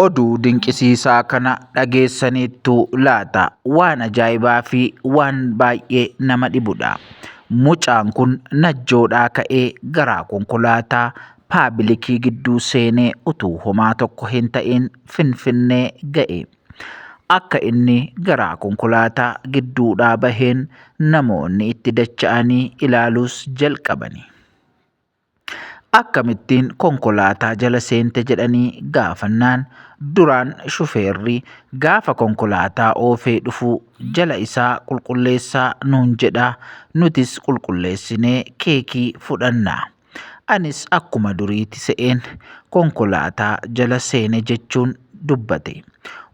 Oduu dinqisiisaa kana dhageessaniittu laata? Waan ajaa'ibaa fi waan baay'ee nama dhibudha. Mucaan kun najjoodhaa ka'ee gara konkolaataa paabilikii gidduu seenee utuu homaa tokko hin ta'in Finfinnee ga'e. Akka inni gara konkolaataa gidduudhaa baheen namoonni itti dacha'anii ilaaluus jalqabani. Akkamittiin konkolaataa jala seente jedhanii gaafannaan duraan shufeerri gaafa konkolaataa oofee dhufu jala isaa qulqulleessaa nuun jedha, nutis qulqulleessinee keekii fudhanna. Anis akkuma duriitti se'een konkolaataa jala seene jechuun dubbate.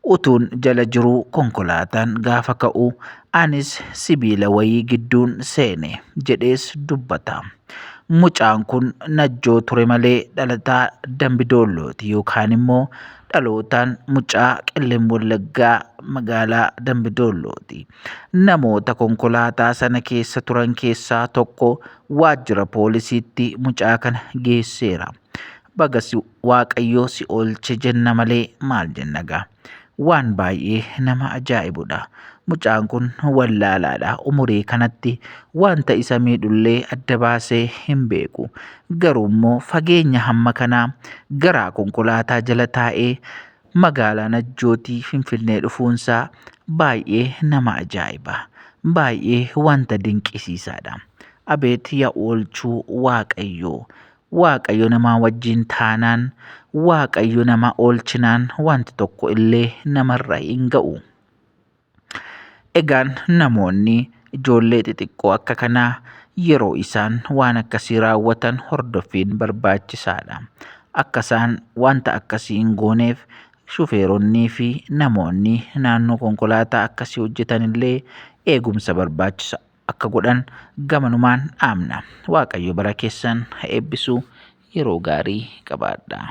Utuun jala jiruu konkolaataan gaafa ka'u anis sibiila wayii gidduun seene jedhees dubbata. Mucaan kun najjoo ture malee dhalataa Dambidoollooti yookaan immoo dhalootaan mucaa Qellem Wallaggaa magaalaa Dambidoollooti. Namoota konkolaataa sana keessa turan keessaa tokko waajjira poolisiitti mucaa kana geesseera. Bagas Waaqayyoo si oolche jenna malee maal jenna gaa? Waan baay'ee nama ajaa'ibudha. Mucaan kun wallaalaadha. Umurii kanatti wanta isa miidhullee adda baasee hin beeku. Garuu immoo fageenya hamma kanaa gara konkolaataa jala taa'ee magaalaa Najjootii Finfinnee dhufuunsaa baay'ee nama ajaa'iba. Baay'ee wanta dinqisiisaadha. Abeet yaa oolchuu Waaqayyoo. Waaqayyo namaa wajjin taanaan, Waaqayyo nama oolchinaan wanti tokko illee namarra hin ga'u. Egaan namoonni ijoollee xixiqqoo akka kanaa yeroo isaan waan akkasii raawwatan hordoffiin barbaachisaadha. Akka isaan wanta akkasii hin gooneef shufeeronnii fi namoonni naannoo konkolaataa akkasii hojjetan illee eegumsa barbaachisa akka godhan gamanumaan dhaamna. Waaqayyo bara keessan haa eebbisu. Yeroo gaarii qabaadhaa.